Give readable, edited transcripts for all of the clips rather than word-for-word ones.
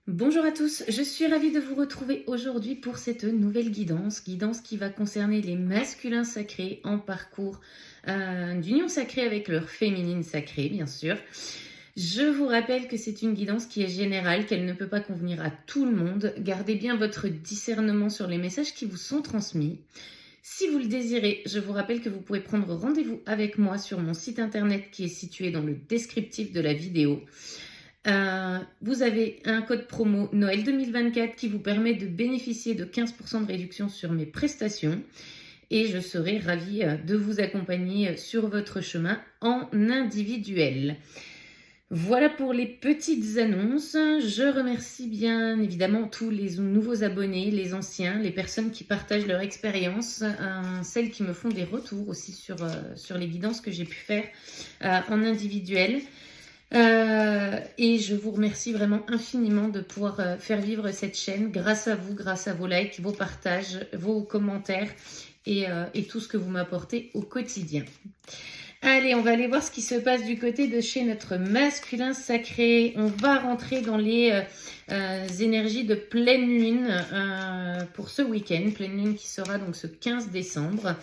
Bonjour à tous, je suis ravie de vous retrouver aujourd'hui pour cette nouvelle guidance qui va concerner les masculins sacrés en parcours d'union sacrée avec leur féminine sacrée, bien sûr. Je vous rappelle que c'est une guidance qui est générale, qu'elle ne peut pas convenir à tout le monde. Gardez bien votre discernement sur les messages qui vous sont transmis. Si vous le désirez, je vous rappelle que vous pouvez prendre rendez-vous avec moi sur mon site internet qui est situé dans le descriptif de la vidéo. Vous avez un code promo Noël 2024 qui vous permet de bénéficier de 15% de réduction sur mes prestations et je serai ravie de vous accompagner sur votre chemin en individuel. Voilà pour les petites annonces. Je remercie bien évidemment tous les nouveaux abonnés, les anciens, les personnes qui partagent leur expérience, celles qui me font des retours aussi sur les guidances que j'ai pu faire en individuel. Et je vous remercie vraiment infiniment de pouvoir faire vivre cette chaîne grâce à vous, grâce à vos likes, vos partages, vos commentaires et tout ce que vous m'apportez au quotidien. Allez, on va aller voir ce qui se passe du côté de chez notre masculin sacré. On va rentrer dans les énergies de pleine lune pour ce week-end. Pleine lune qui sera donc ce 15 décembre.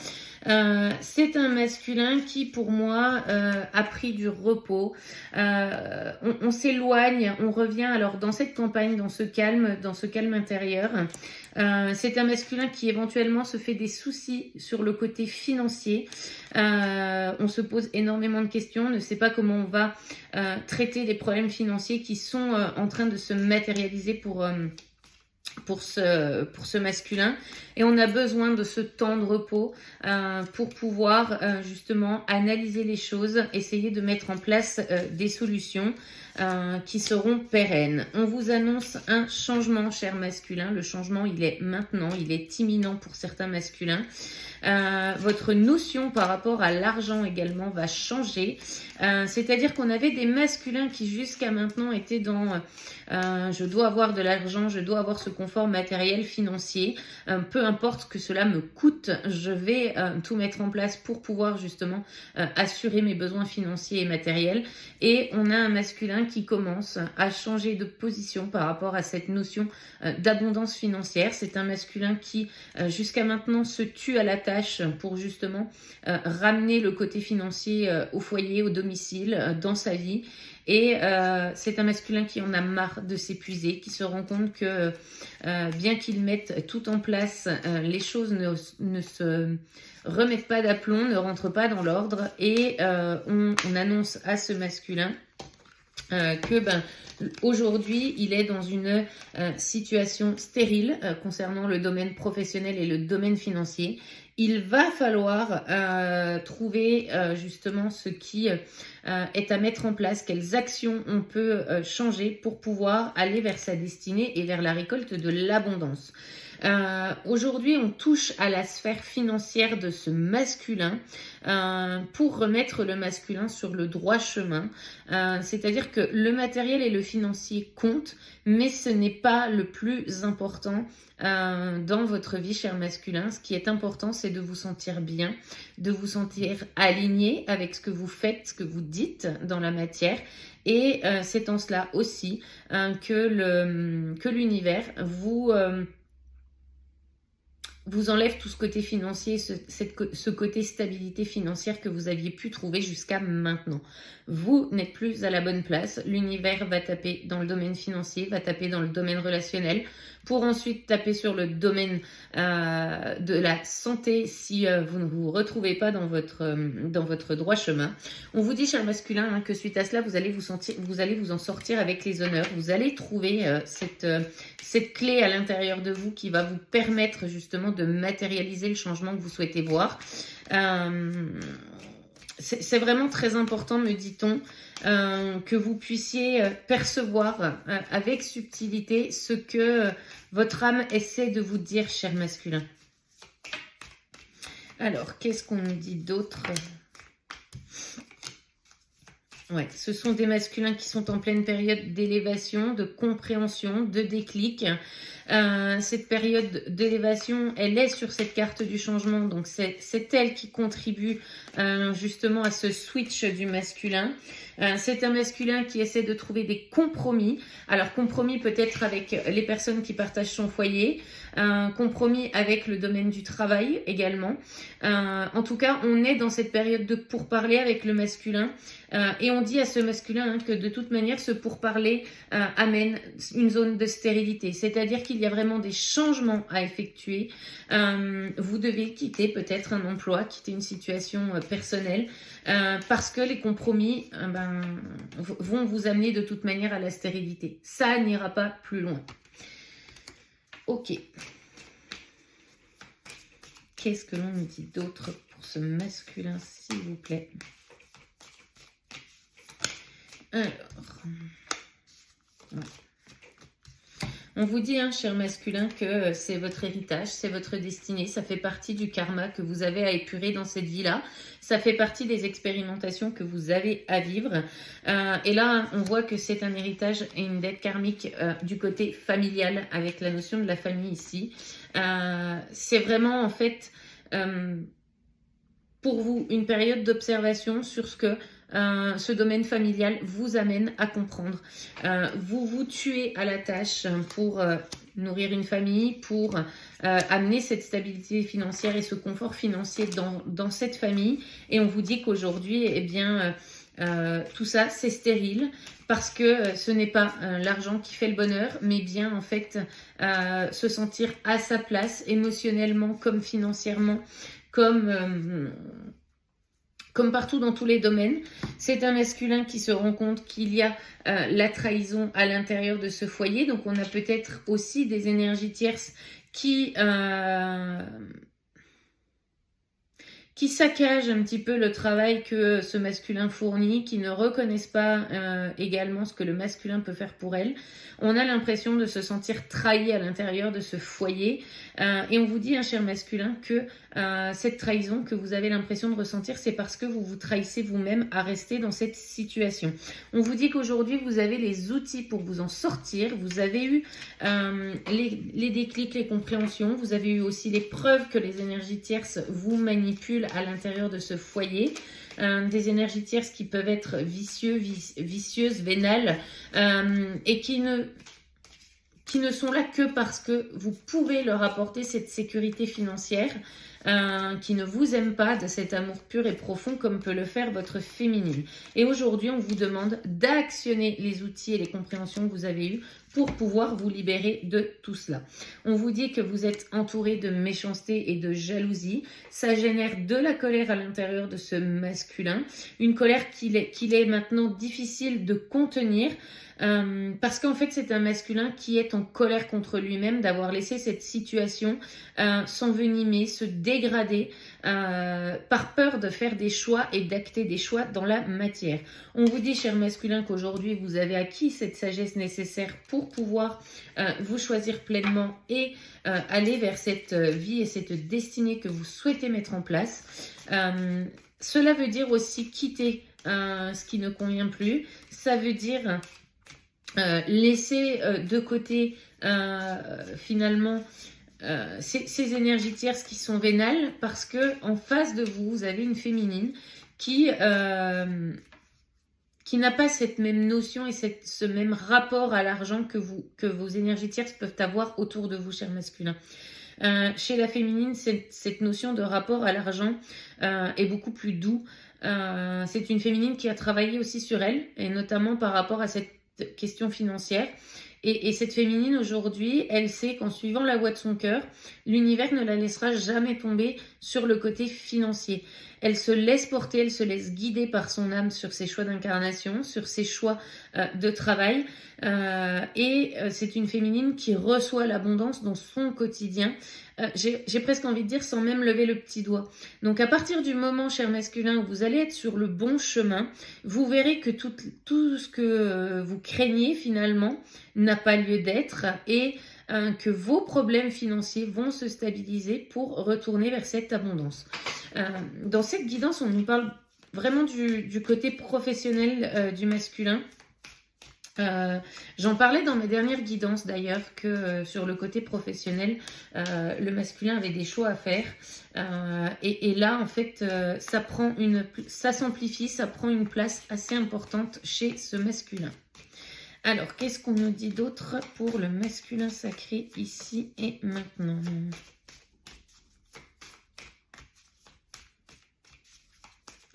C'est un masculin qui, pour moi, a pris du repos. On s'éloigne, on revient alors dans cette campagne, dans ce calme intérieur. C'est un masculin qui éventuellement se fait des soucis sur le côté financier. On se pose énormément de questions, ne sait pas comment on va traiter les problèmes financiers qui sont en train de se matérialiser pour ce masculin, et on a besoin de ce temps de repos pour pouvoir justement analyser les choses, essayer de mettre en place des solutions qui seront pérennes. On vous annonce un changement, cher masculin. Le changement, il est maintenant, il est imminent pour certains masculins. Votre notion par rapport à l'argent également va changer. C'est-à-dire qu'on avait des masculins qui jusqu'à maintenant étaient dans je dois avoir de l'argent, je dois avoir ce confort matériel, financier, peu importe que cela me coûte, je vais tout mettre en place pour pouvoir justement assurer mes besoins financiers et matériels. Et on a un masculin qui commence à changer de position par rapport à cette notion d'abondance financière. C'est un masculin qui jusqu'à maintenant se tue à la tâche pour justement ramener le côté financier au foyer, au domicile, dans sa vie. Et c'est un masculin qui en a marre de s'épuiser, qui se rend compte que bien qu'il mette tout en place, les choses ne se remettent pas d'aplomb, ne rentrent pas dans l'ordre. Et on annonce à ce masculin que aujourd'hui, il est dans une situation stérile concernant le domaine professionnel et le domaine financier. Il va falloir trouver justement ce qui est à mettre en place, quelles actions on peut changer pour pouvoir aller vers sa destinée et vers la récolte de l'abondance. Aujourd'hui, on touche à la sphère financière de ce masculin pour remettre le masculin sur le droit chemin. C'est-à-dire que le matériel et le financier comptent, mais ce n'est pas le plus important dans votre vie, cher masculin. Ce qui est important, c'est de vous sentir bien, de vous sentir aligné avec ce que vous faites, ce que vous dites dans la matière. Et c'est en cela aussi que l'univers vous enlève tout ce côté financier, ce côté stabilité financière que vous aviez pu trouver jusqu'à maintenant. Vous n'êtes plus à la bonne place. L'univers va taper dans le domaine financier, va taper dans le domaine relationnel, pour ensuite taper sur le domaine de la santé si vous ne vous retrouvez pas dans votre droit chemin. On vous dit, cher masculin, que suite à cela, vous allez vous en sortir avec les honneurs. Vous allez trouver cette clé à l'intérieur de vous qui va vous permettre justement de matérialiser le changement que vous souhaitez voir. C'est vraiment très important, me dit-on, que vous puissiez percevoir avec subtilité ce que votre âme essaie de vous dire, cher masculin. Alors, qu'est-ce qu'on nous dit d'autre ? Ouais, ce sont des masculins qui sont en pleine période d'élévation, de compréhension, de déclic. Cette période d'élévation, elle est sur cette carte du changement, donc c'est elle qui contribue justement à ce switch du masculin. C'est un masculin qui essaie de trouver des compromis. Alors compromis peut-être avec les personnes qui partagent son foyer, compromis avec le domaine du travail également. En tout cas, on est dans cette période de pourparler avec le masculin. Et on dit à ce masculin que de toute manière, ce pourparler amène une zone de stérilité. C'est-à-dire qu'il y a vraiment des changements à effectuer. Vous devez quitter peut-être un emploi, quitter une situation personnelle, parce que les compromis vont vous amener de toute manière à la stérilité. Ça n'ira pas plus loin. Ok. Qu'est-ce que l'on nous dit d'autre pour ce masculin, s'il vous plaît? Alors, ouais. On vous dit, cher masculin, que c'est votre héritage, c'est votre destinée, ça fait partie du karma que vous avez à épurer dans cette vie-là, ça fait partie des expérimentations que vous avez à vivre. Et là, on voit que c'est un héritage et une dette karmique du côté familial, avec la notion de la famille ici. C'est vraiment, en fait, pour vous, une période d'observation sur ce que ce domaine familial vous amène à comprendre. Vous vous tuez à la tâche pour nourrir une famille, pour amener cette stabilité financière et ce confort financier dans cette famille. Et on vous dit qu'aujourd'hui, eh bien, tout ça, c'est stérile parce que ce n'est pas l'argent qui fait le bonheur, mais bien en fait se sentir à sa place émotionnellement comme financièrement, comme partout dans tous les domaines. C'est un masculin qui se rend compte qu'il y a la trahison à l'intérieur de ce foyer. Donc on a peut-être aussi des énergies tierces qui saccagent un petit peu le travail que ce masculin fournit, qui ne reconnaissent pas également ce que le masculin peut faire pour elle. On a l'impression de se sentir trahi à l'intérieur de ce foyer. Et on vous dit, cher masculin, que cette trahison que vous avez l'impression de ressentir, c'est parce que vous vous trahissez vous-même à rester dans cette situation. On vous dit qu'aujourd'hui, vous avez les outils pour vous en sortir. Vous avez eu les déclics, les compréhensions. Vous avez eu aussi les preuves que les énergies tierces vous manipulent à l'intérieur de ce foyer. Des énergies tierces qui peuvent être vicieuses, vénales, et qui ne sont là que parce que vous pouvez leur apporter cette sécurité financière, qui ne vous aiment pas de cet amour pur et profond comme peut le faire votre féminine. Et aujourd'hui, on vous demande d'actionner les outils et les compréhensions que vous avez eues pour pouvoir vous libérer de tout cela. On vous dit que vous êtes entouré de méchanceté et de jalousie. Ça génère de la colère à l'intérieur de ce masculin. Une colère qu'il est maintenant difficile de contenir. Parce qu'en fait, c'est un masculin qui est en colère contre lui-même d'avoir laissé cette situation s'envenimer, se dégrader par peur de faire des choix et d'acter des choix dans la matière. On vous dit, cher masculin, qu'aujourd'hui, vous avez acquis cette sagesse nécessaire pour pouvoir vous choisir pleinement et aller vers cette vie et cette destinée que vous souhaitez mettre en place. Cela veut dire aussi quitter ce qui ne convient plus. Ça veut dire laisser de côté finalement ces énergies tierces qui sont vénales, parce que en face de vous, vous avez une féminine qui n'a pas cette même notion et ce même rapport à l'argent que vos énergies tierces peuvent avoir autour de vous, cher masculin. Chez la féminine, cette notion de rapport à l'argent est beaucoup plus doux. C'est une féminine qui a travaillé aussi sur elle, et notamment par rapport à cette question financière. Et cette féminine aujourd'hui, elle sait qu'en suivant la voie de son cœur, l'univers ne la laissera jamais tomber sur le côté financier. Elle se laisse porter, elle se laisse guider par son âme sur ses choix d'incarnation, sur ses choix de travail. Et c'est une féminine qui reçoit l'abondance dans son quotidien. J'ai presque envie de dire sans même lever le petit doigt. Donc à partir du moment, cher masculin, où vous allez être sur le bon chemin, vous verrez que tout ce que vous craignez finalement n'a pas lieu d'être, et que vos problèmes financiers vont se stabiliser pour retourner vers cette abondance. Dans cette guidance, on nous parle vraiment du côté professionnel du masculin. J'en parlais dans mes dernières guidances d'ailleurs que sur le côté professionnel, le masculin avait des choix à faire et là en fait ça s'amplifie, ça prend une place assez importante chez ce masculin. Alors qu'est-ce qu'on nous dit d'autre pour le masculin sacré ici et maintenant?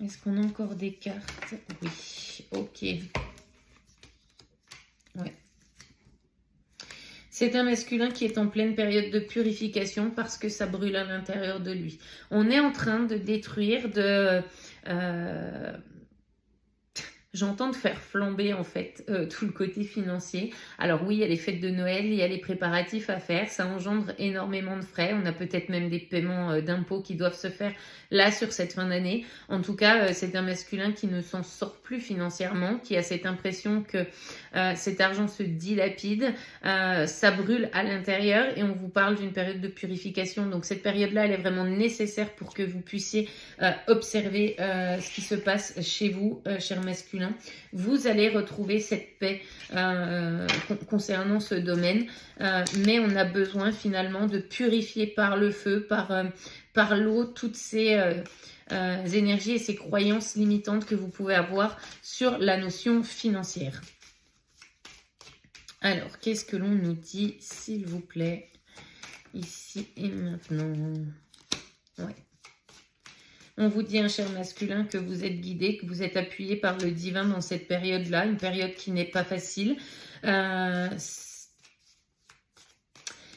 Est-ce qu'on a encore des cartes? Oui, ok. Ouais. C'est un masculin qui est en pleine période de purification parce que ça brûle à l'intérieur de lui. On est en train de détruire, j'entends de faire flamber en fait tout le côté financier. Alors oui, il y a les fêtes de Noël, il y a les préparatifs à faire, ça engendre énormément de frais. On a peut-être même des paiements d'impôts qui doivent se faire là sur cette fin d'année. En tout cas, c'est un masculin qui ne s'en sort plus financièrement, qui a cette impression que cet argent se dilapide, ça brûle à l'intérieur et on vous parle d'une période de purification. Donc cette période-là, elle est vraiment nécessaire pour que vous puissiez observer ce qui se passe chez vous, cher masculin. Vous allez retrouver cette paix concernant ce domaine, mais on a besoin finalement de purifier par le feu, par l'eau, toutes ces énergies et ces croyances limitantes que vous pouvez avoir sur la notion financière. Alors, qu'est-ce que l'on nous dit, s'il vous plaît, ici et maintenant? Ouais. On vous dit, un cher masculin, que vous êtes guidé, que vous êtes appuyé par le divin dans cette période-là, une période qui n'est pas facile.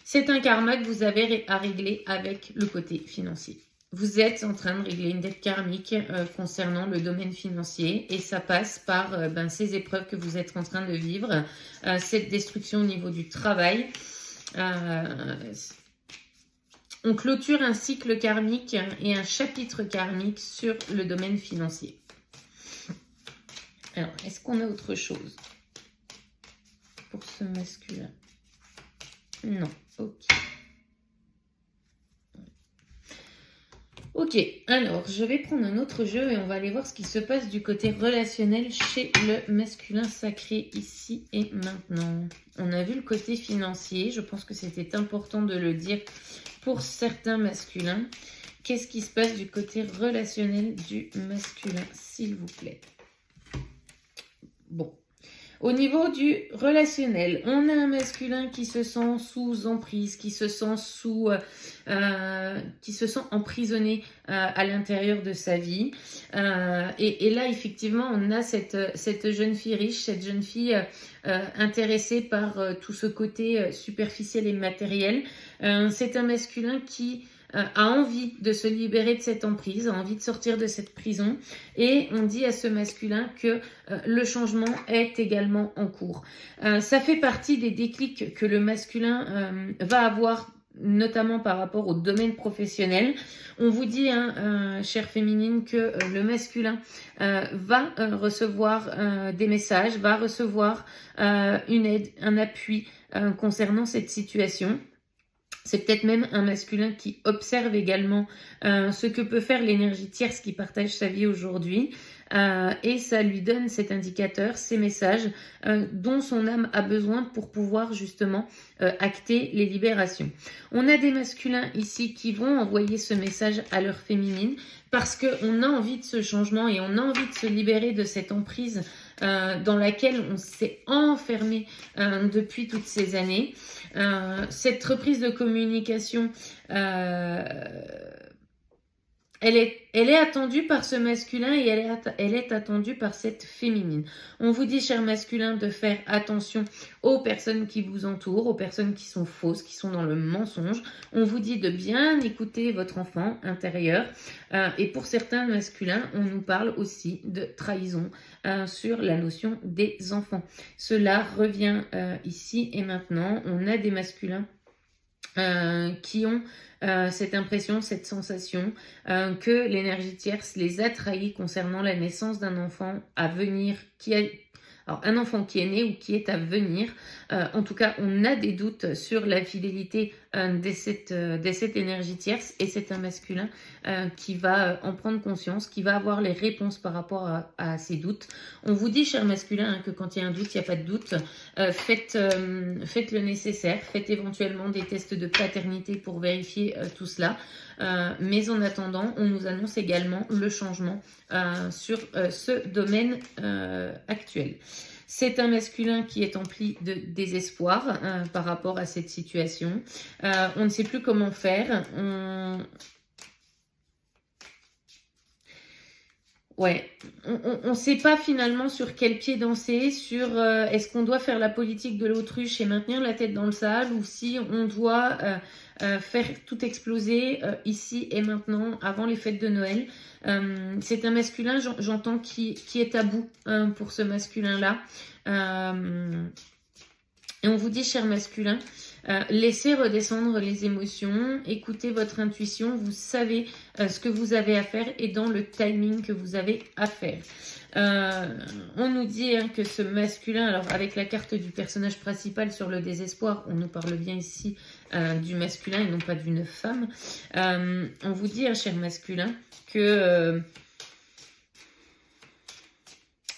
C'est un karma que vous avez à régler avec le côté financier. Vous êtes en train de régler une dette karmique concernant le domaine financier et ça passe par ces épreuves que vous êtes en train de vivre, cette destruction au niveau du travail. On clôture un cycle karmique et un chapitre karmique sur le domaine financier. Alors, est-ce qu'on a autre chose pour ce masculin? Non, ok. Ok, alors je vais prendre un autre jeu et on va aller voir ce qui se passe du côté relationnel chez le masculin sacré ici et maintenant. On a vu le côté financier, je pense que c'était important de le dire pour certains masculins. Qu'est-ce qui se passe du côté relationnel du masculin, s'il vous plaît? Bon. Au niveau du relationnel, on a un masculin qui se sent sous emprise, qui se sent emprisonné à l'intérieur de sa vie. Et là, effectivement, on a cette jeune fille riche, cette jeune fille intéressée par tout ce côté superficiel et matériel. C'est un masculin qui a envie de se libérer de cette emprise, a envie de sortir de cette prison. Et on dit à ce masculin que le changement est également en cours. Ça fait partie des déclics que le masculin va avoir, notamment par rapport au domaine professionnel. On vous dit, chère féminine, que le masculin va recevoir des messages, va recevoir une aide, un appui concernant cette situation. C'est peut-être même un masculin qui observe également ce que peut faire l'énergie tierce qui partage sa vie aujourd'hui. Et ça lui donne cet indicateur, ces messages dont son âme a besoin pour pouvoir justement acter les libérations. On a des masculins ici qui vont envoyer ce message à leur féminine parce qu'on a envie de ce changement et on a envie de se libérer de cette emprise dans laquelle on s'est enfermé depuis toutes ces années. Cette reprise de communication, elle est attendue par ce masculin et elle est attendue par cette féminine. On vous dit, cher masculin, de faire attention aux personnes qui vous entourent, aux personnes qui sont fausses, qui sont dans le mensonge. On vous dit de bien écouter votre enfant intérieur. Et pour certains masculins, on nous parle aussi de trahison sur la notion des enfants. Cela revient ici et maintenant. On a des masculins qui ont cette impression, cette sensation que l'énergie tierce les a trahis concernant la naissance d'un enfant à venir, alors un enfant qui est né ou qui est à venir. En tout cas, on a des doutes sur la fidélité dès cette énergie tierce, et c'est un masculin qui va en prendre conscience, qui va avoir les réponses par rapport à ses doutes. On vous dit, cher masculin, hein, que quand il y a un doute, il n'y a pas de doute. Faites le nécessaire, faites éventuellement des tests de paternité pour vérifier tout cela. Mais en attendant, on nous annonce également le changement sur ce domaine actuel. C'est un masculin qui est empli de désespoir par rapport à cette situation. On ne sait plus comment faire. Ouais, on ne sait pas finalement sur quel pied danser, sur est-ce qu'on doit faire la politique de l'autruche et maintenir la tête dans le sable, ou si on doit faire tout exploser ici et maintenant, avant les fêtes de Noël. C'est un masculin, j'entends, qui est à bout pour ce masculin-là. Et on vous dit, cher masculin, laissez redescendre les émotions, écoutez votre intuition, vous savez ce que vous avez à faire et dans le timing que vous avez à faire. On nous dit que ce masculin, alors avec la carte du personnage principal sur le désespoir, on nous parle bien ici du masculin et non pas d'une femme. On vous dit, cher masculin, que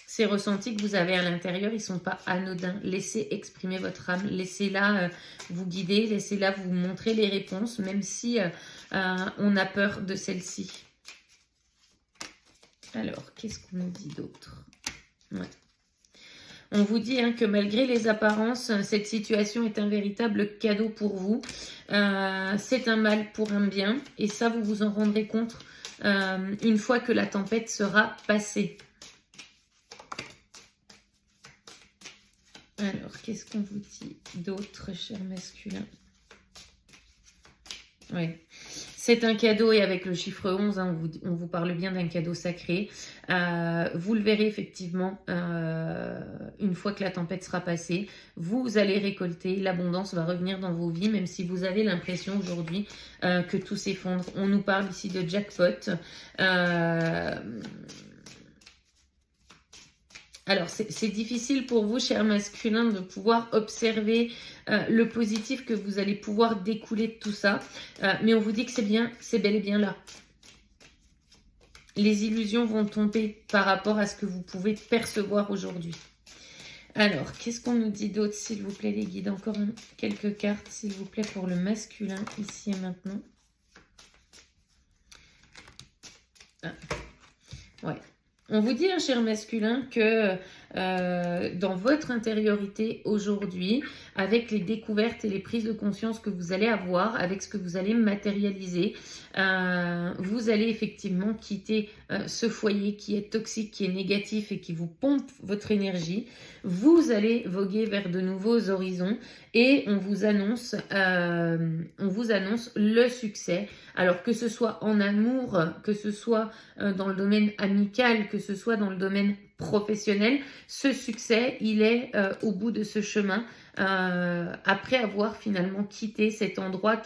ces ressentis que vous avez à l'intérieur, ils ne sont pas anodins. Laissez exprimer votre âme, laissez-la vous guider, laissez-la vous montrer les réponses, même si on a peur de celle-ci. Alors, qu'est-ce qu'on nous dit d'autre? Ouais. On vous dit que malgré les apparences, cette situation est un véritable cadeau pour vous. C'est un mal pour un bien, et ça, vous vous en rendrez compte une fois que la tempête sera passée. Alors, qu'est-ce qu'on vous dit d'autre, cher masculin? Oui, c'est un cadeau, et avec le chiffre 11, on vous parle bien d'un cadeau sacré. Vous le verrez effectivement une fois que la tempête sera passée. Vous allez récolter, l'abondance va revenir dans vos vies, même si vous avez l'impression aujourd'hui que tout s'effondre. On nous parle ici de jackpot. Alors, c'est difficile pour vous, cher masculin, de pouvoir observer le positif que vous allez pouvoir découler de tout ça. Mais on vous dit que c'est bien, c'est bel et bien là. Les illusions vont tomber par rapport à ce que vous pouvez percevoir aujourd'hui. Alors, qu'est-ce qu'on nous dit d'autre, s'il vous plaît, les guides? Encore quelques cartes, s'il vous plaît, pour le masculin, ici et maintenant. Ah. Ouais. On vous dit, cher masculin, que dans votre intériorité aujourd'hui, avec les découvertes et les prises de conscience que vous allez avoir, avec ce que vous allez matérialiser, vous allez effectivement quitter ce foyer qui est toxique, qui est négatif et qui vous pompe votre énergie. Vous allez voguer vers de nouveaux horizons, et on vous annonce le succès. Alors, que ce soit en amour, que ce soit dans le domaine amical, que ce soit dans le domaine professionnel, ce succès, il est au bout de ce chemin, après avoir finalement quitté cet endroit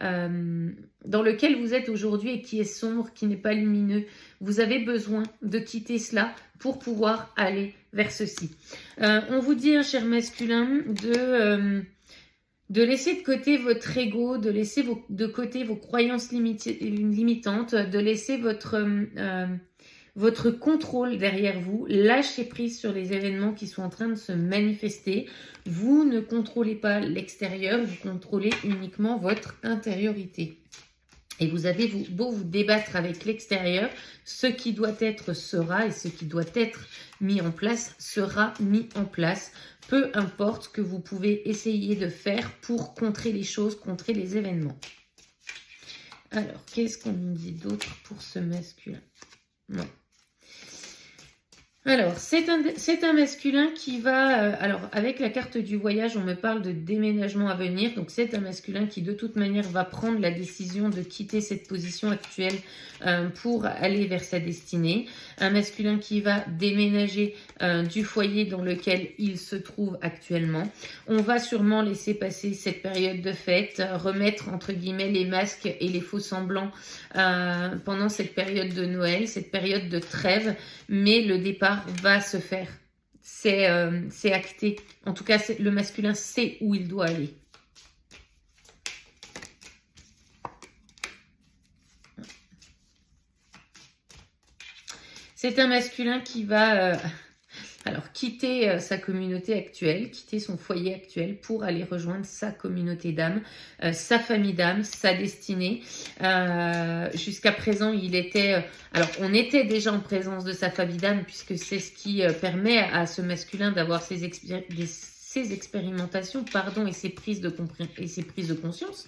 dans lequel vous êtes aujourd'hui et qui est sombre, qui n'est pas lumineux. Vous avez besoin de quitter cela pour pouvoir aller vers ceci. On vous dit, cher masculin, de laisser de côté votre ego, de laisser de côté vos croyances limitantes, de laisser votre contrôle derrière vous, lâchez prise sur les événements qui sont en train de se manifester. Vous ne contrôlez pas l'extérieur, vous contrôlez uniquement votre intériorité. Et vous avez beau vous débattre avec l'extérieur, ce qui doit être sera, et ce qui doit être mis en place sera mis en place. Peu importe ce que vous pouvez essayer de faire pour contrer les choses, contrer les événements. Alors, qu'est-ce qu'on nous dit d'autre pour ce masculin? Ouais. Alors, c'est un masculin qui va... alors, avec la carte du voyage, on me parle de déménagement à venir. Donc, c'est un masculin qui, de toute manière, va prendre la décision de quitter cette position actuelle pour aller vers sa destinée. Un masculin qui va déménager du foyer dans lequel il se trouve actuellement. On va sûrement laisser passer cette période de fête, remettre, entre guillemets, les masques et les faux semblants pendant cette période de Noël, cette période de trêve. Mais le départ va se faire, c'est acté. En tout cas, le masculin sait où il doit aller. C'est un masculin qui va alors quitter sa communauté actuelle, quitter son foyer actuel pour aller rejoindre sa communauté d'âme, sa famille d'âme, sa destinée. Jusqu'à présent, il était... alors, on était déjà en présence de sa famille d'âme puisque c'est ce qui permet à ce masculin d'avoir ses expérimentations, pardon, et ses prises de conscience.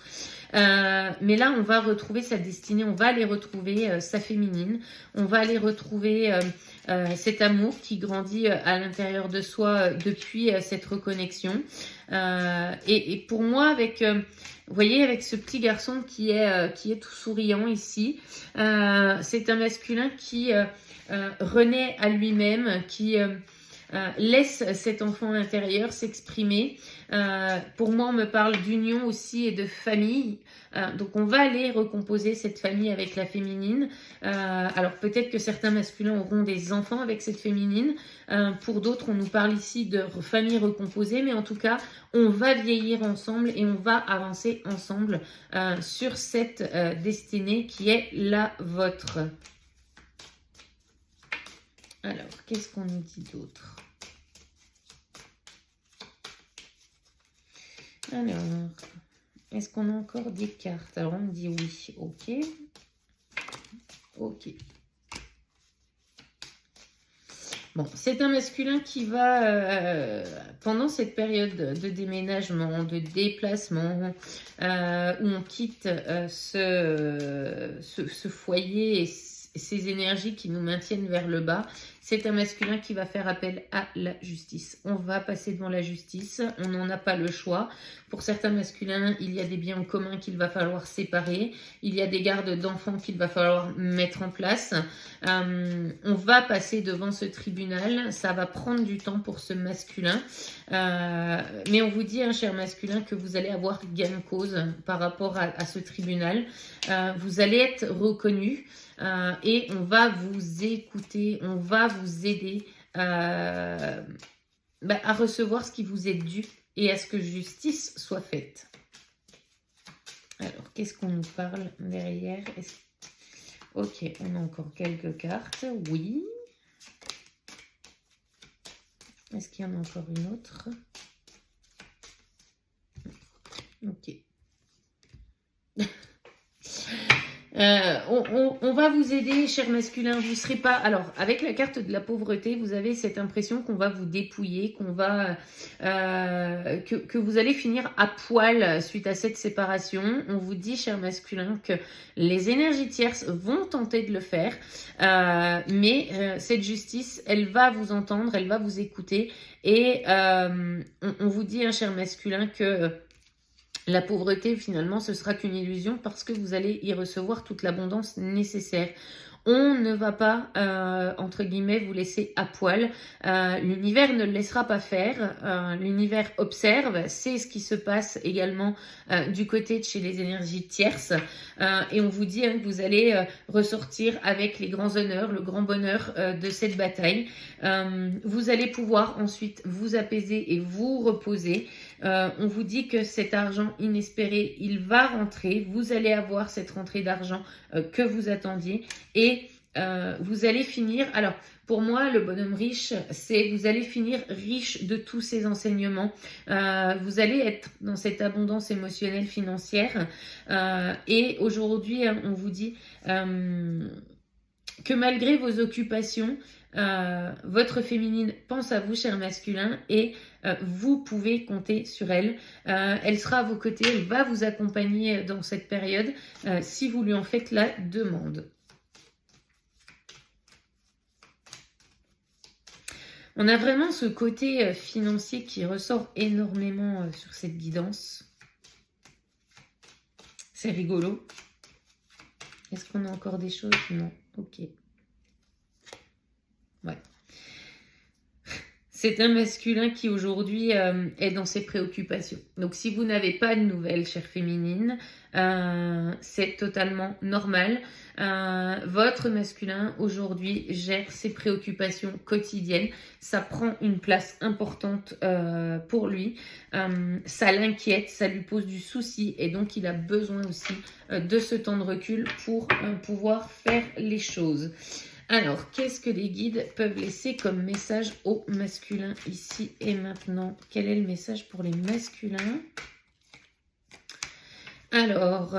Mais là, on va retrouver sa destinée, on va aller retrouver sa féminine, on va aller retrouver cet amour qui grandit à l'intérieur de soi depuis cette reconnexion. Et pour moi, avec, vous voyez, avec ce petit garçon qui est tout souriant ici, c'est un masculin qui renaît à lui-même, qui... laisse cet enfant intérieur s'exprimer. Pour moi, on me parle d'union aussi et de famille. Donc, on va aller recomposer cette famille avec la féminine. Alors, peut-être que certains masculins auront des enfants avec cette féminine. Pour d'autres, on nous parle ici de famille recomposée. Mais en tout cas, on va vieillir ensemble et on va avancer ensemble sur cette destinée qui est la vôtre. Alors, qu'est-ce qu'on nous dit d'autre? Alors, est-ce qu'on a encore des cartes? Alors, on me dit oui. Ok. Ok. Bon, c'est un masculin qui va, pendant cette période de déménagement, de déplacement, où on quitte ce foyer et ces énergies qui nous maintiennent vers le bas, c'est un masculin qui va faire appel à la justice. On va passer devant la justice, on n'en a pas le choix. Pour certains masculins, il y a des biens en commun qu'il va falloir séparer, il y a des gardes d'enfants qu'il va falloir mettre en place. On va passer devant ce tribunal, ça va prendre du temps pour ce masculin. Mais on vous dit, hein, cher masculin, que vous allez avoir gain de cause par rapport à ce tribunal. Vous allez être reconnu. Et on va vous écouter, on va vous aider à recevoir ce qui vous est dû et à ce que justice soit faite. Alors, qu'est-ce qu'on nous parle derrière? Ok, on a encore quelques cartes, oui. Est-ce qu'il y en a encore une autre? Ok. On va vous aider, cher masculin. Vous ne serez pas... Alors, avec la carte de la pauvreté, vous avez cette impression qu'on va vous dépouiller, qu'on va... que vous allez finir à poil suite à cette séparation. On vous dit, cher masculin, que les énergies tierces vont tenter de le faire. Mais cette justice, elle va vous entendre, elle va vous écouter. Et on vous dit, hein, cher masculin, que... la pauvreté, finalement, ce sera qu'une illusion parce que vous allez y recevoir toute l'abondance nécessaire. On ne va pas, entre guillemets, vous laisser à poil. L'univers ne le laissera pas faire. L'univers observe. C'est ce qui se passe également du côté de chez les énergies tierces. Et on vous dit hein, que vous allez ressortir avec les grands honneurs, le grand bonheur de cette bataille. Vous allez pouvoir ensuite vous apaiser et vous reposer. On vous dit que cet argent inespéré, il va rentrer. Vous allez avoir cette rentrée d'argent que vous attendiez. Et vous allez finir... Alors, pour moi, le bonhomme riche, c'est vous allez finir riche de tous ces enseignements. Vous allez être dans cette abondance émotionnelle financière. Et aujourd'hui, on vous dit que malgré vos occupations, votre féminine pense à vous, cher masculin, et vous pouvez compter sur elle. Elle sera à vos côtés, elle va vous accompagner dans cette période si vous lui en faites la demande. On a vraiment ce côté financier qui ressort énormément sur cette guidance. C'est rigolo. Est-ce qu'on a encore des choses? Non. Ok. Ouais. C'est un masculin qui aujourd'hui est dans ses préoccupations. Donc si vous n'avez pas de nouvelles, chère féminine, c'est totalement normal. Votre masculin aujourd'hui gère ses préoccupations quotidiennes. Ça prend une place importante pour lui. Ça l'inquiète, ça lui pose du souci et donc il a besoin aussi de ce temps de recul pour pouvoir faire les choses. Alors, qu'est-ce que les guides peuvent laisser comme message au masculin ici et maintenant? Quel est le message pour les masculins? Alors,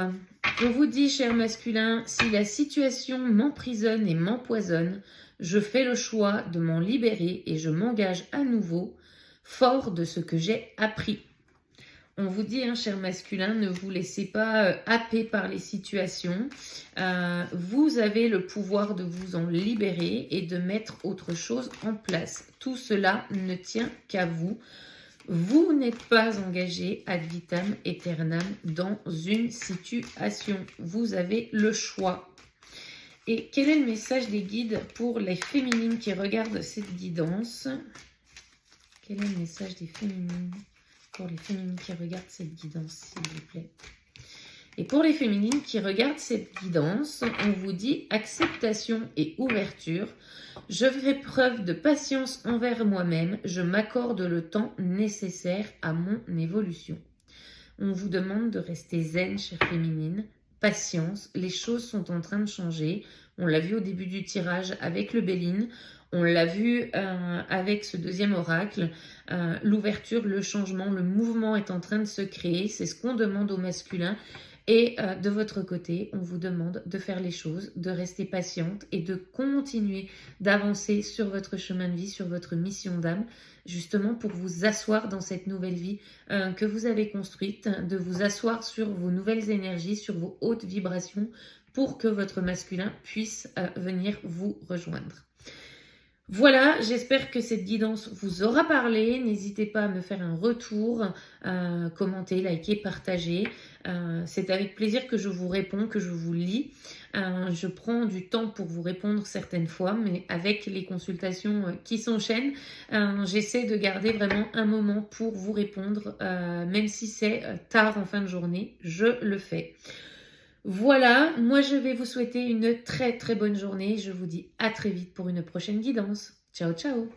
on vous dit, cher masculin, si la situation m'emprisonne et m'empoisonne, je fais le choix de m'en libérer et je m'engage à nouveau, fort de ce que j'ai appris. On vous dit, hein, cher masculin, ne vous laissez pas happer par les situations. Vous avez le pouvoir de vous en libérer et de mettre autre chose en place. Tout cela ne tient qu'à vous. Vous n'êtes pas engagé ad vitam aeternam dans une situation. Vous avez le choix. Et quel est le message des guides pour les féminines qui regardent cette guidance? Quel est le message des féminines pour les féminines qui regardent cette guidance, s'il vous plaît? Et pour les féminines qui regardent cette guidance, on vous dit acceptation et ouverture. Je ferai preuve de patience envers moi-même. Je m'accorde le temps nécessaire à mon évolution. On vous demande de rester zen, chère féminine. Patience, les choses sont en train de changer. On l'a vu au début du tirage avec le Béline. On l'a vu avec ce deuxième oracle. L'ouverture, le changement, le mouvement est en train de se créer. C'est ce qu'on demande au masculin. Et de votre côté, on vous demande de faire les choses, de rester patiente et de continuer d'avancer sur votre chemin de vie, sur votre mission d'âme, justement pour vous asseoir dans cette nouvelle vie que vous avez construite, de vous asseoir sur vos nouvelles énergies, sur vos hautes vibrations pour que votre masculin puisse venir vous rejoindre. Voilà, j'espère que cette guidance vous aura parlé. N'hésitez pas à me faire un retour, commenter, liker, partager. C'est avec plaisir que je vous réponds, que je vous lis. Je prends du temps pour vous répondre certaines fois, mais avec les consultations qui s'enchaînent, j'essaie de garder vraiment un moment pour vous répondre, même si c'est tard en fin de journée, je le fais. Voilà, moi je vais vous souhaiter une très très bonne journée. Je vous dis à très vite pour une prochaine guidance. Ciao ciao!